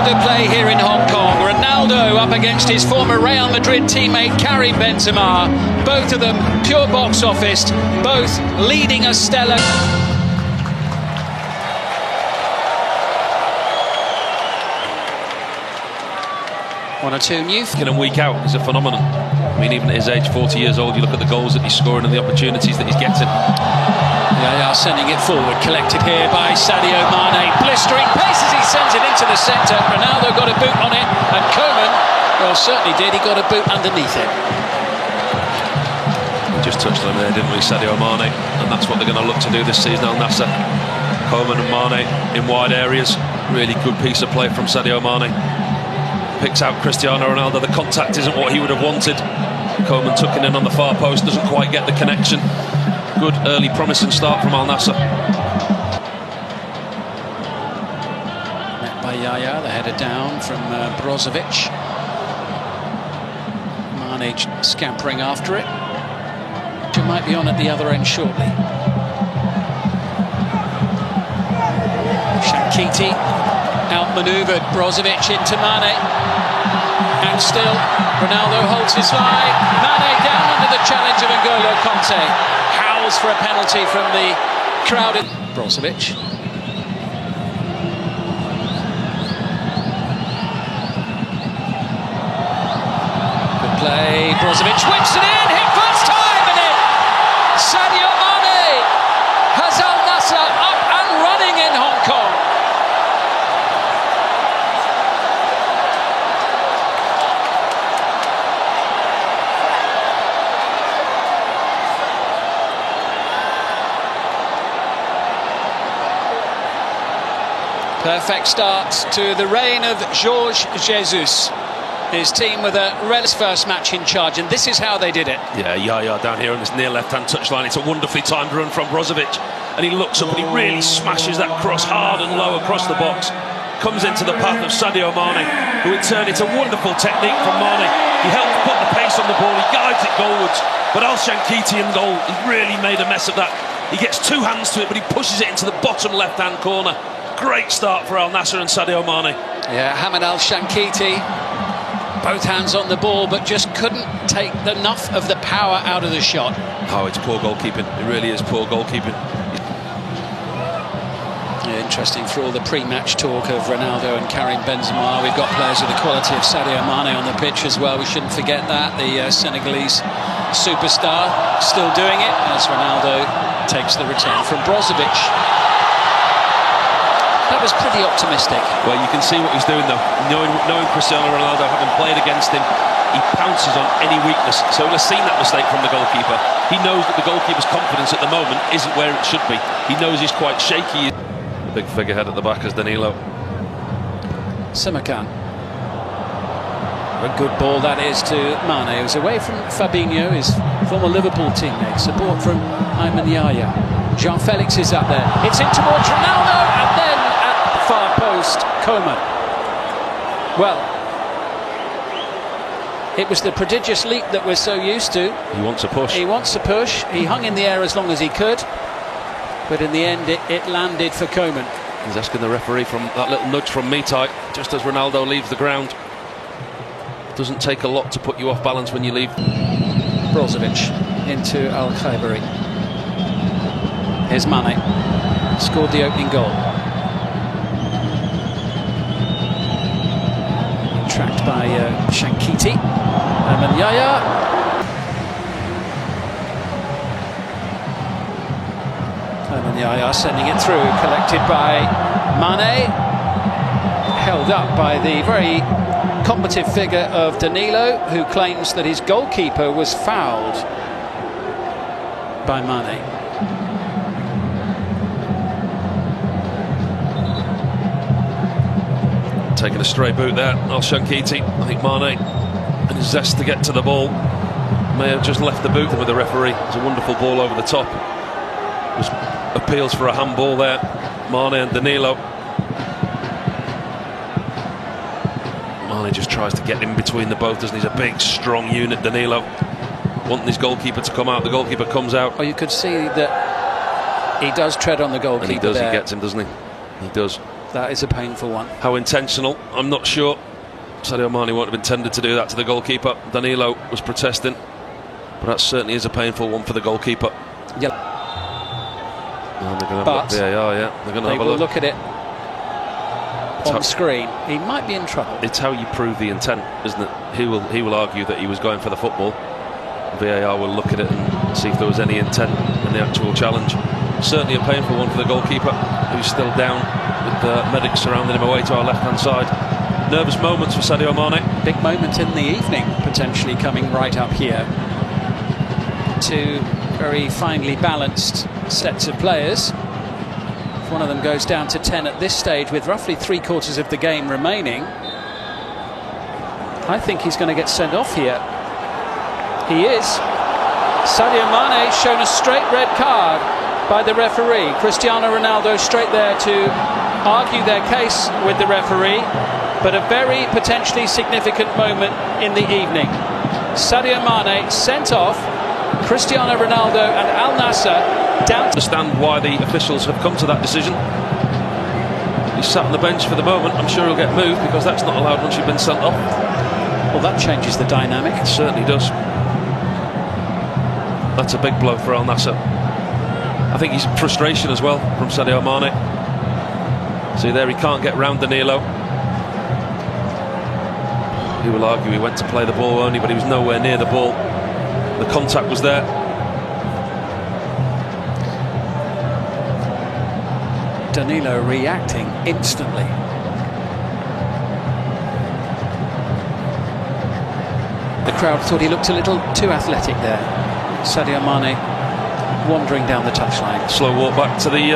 Ronaldo play here in Hong Kong. Ronaldo up against his former Real Madrid teammate Karim Benzema. Both of them pure box office, both leading a stellar. 1 or 2 new. In and week out, he's a phenomenon. I mean, even at his age, 40 years old, you look at the goals that he's scoring and the opportunities that he's getting. Yeah, sending it forward, collected here by Sadio Mane. Blistering pace as he sends it into the centre. Ronaldo got a boot on it, and Koeman, well, certainly did. He got a boot underneath it. We just touched on there, didn't we, Sadio Mane? And that's what they're going to look to do this season, Al Nassr. Koeman and Mane in wide areas. Really good piece of play from Sadio Mane. Picks out Cristiano Ronaldo. The contact isn't what he would have wanted. Koeman tucking in on the far post, doesn't quite get the connection. Good early promising start from Al Nassr. Met by Yaya, the header down from Brozovic. Mane scampering after it. Who might be on at the other end shortly. Shankiti outmanoeuvred Brozovic into Mane. And still, Ronaldo holds his line. Mane down under the challenge of N'Golo Kanté. Howls for a penalty from the crowded Brozovic. Good play. Brozovic whips it in. Hit first time and in. Sadio Mane has Al Nassr up and running in Hong Kong. Perfect start to the reign of Jorge Jesus. His team with a relish first match in charge, and this is how they did it. Yeah, Yaya down here on this near left-hand touchline. It's a wonderfully timed run from Brozovic, and he looks up and he really smashes that cross hard and low across the box. Comes into the path of Sadio Mane, who in turn, it's a wonderful technique from Mane. He helps put the pace on the ball, he guides it goalwards. But Al Shankiti in goal, he really made a mess of that. He gets 2 hands to it, but he pushes it into the bottom left-hand corner. Great start for Al Nassr and Sadio Mane. Yeah, Hamad Al Shankiti, both hands on the ball, but just couldn't take enough of the power out of the shot. Oh, it's poor goalkeeping. It really is poor goalkeeping. Yeah, interesting for all the pre-match talk of Ronaldo and Karim Benzema. We've got players of the quality of Sadio Mane on the pitch as well. We shouldn't forget that. The Senegalese superstar still doing it as Ronaldo takes the return from Brozovic. That was pretty optimistic. Well, you can see what he's doing though. Knowing Cristiano Ronaldo, having played against him, he pounces on any weakness. So we've seen that mistake from the goalkeeper. He knows that the goalkeeper's confidence at the moment isn't where it should be. He knows he's quite shaky. Big figurehead at the back as Danilo. Simakan. A good ball that is to Mane. It was away from Fabinho, his former Liverpool teammate. Support from Ayman Yaya. Jean-Felix is up there. It's in towards Ronaldo, and then at the far post, Koeman. Well, it was the prodigious leap that we're so used to. He wants a push. He wants a push. He hung in the air as long as he could, but in the end it landed for Koeman. He's asking the referee from that little nudge from Ittihad just as Ronaldo leaves the ground. Doesn't take a lot to put you off balance when you leave. Brozovic into Al-Khaibari. Here's Mane, scored the opening goal. Tracked by Shankiti. And Yaya. And Yaya sending it through, collected by Mane. Held up by the very combative figure of Danilo, who claims that his goalkeeper was fouled by Mane. Taking a stray boot there, Al Shankiti. I think Mane, and his zest to get to the ball, may have just left the boot with the referee. It's a wonderful ball over the top. Just appeals for a handball there. Mane and Danilo. Mane just tries to get in between the both, doesn't he? He's a big, strong unit, Danilo. Wanting his goalkeeper to come out, the goalkeeper comes out. Oh, you could see that he does tread on the goalkeeper. And he does, there. he gets him, doesn't he? He does. That is a painful one. How intentional, I'm not sure. Sadio Mane won't have intended to do that to the goalkeeper. Danilo was protesting, but that certainly is a painful one for the goalkeeper. Yeah. And they're going to have a look. VAR, yeah. They're going to have a look. Look at it on the screen. He might be in trouble. It's how you prove the intent, isn't it? He will argue that he was going for the football. VAR will look at it and see if there was any intent in the actual challenge. Certainly a painful one for the goalkeeper, who's still down with the medics surrounding him away to our left-hand side. Nervous moments for Sadio Mane. Big moment in the evening, potentially coming right up here. Two very finely balanced sets of players. If one of them goes down to 10 at this stage with roughly 3/4 of the game remaining, I think he's going to get sent off here. He is. Sadio Mane shown a straight red card by the referee. Cristiano Ronaldo straight there to argue their case with the referee, but a very potentially significant moment in the evening. Sadio Mane sent off. Cristiano Ronaldo and Al Nassr down. Understand why the officials have come to that decision. He's sat on the bench for the moment. I'm sure he'll get moved because that's not allowed once you've been sent off. Well, that changes the dynamic. It certainly does. That's a big blow for Al Nassr. I think he's frustration as well from Sadio Mane. See there, he can't get round Danilo. He will argue he went to play the ball only, but he was nowhere near the ball. The contact was there. Danilo reacting instantly. The crowd thought he looked a little too athletic there. Sadio Mane wandering down the touchline. Slow walk back to the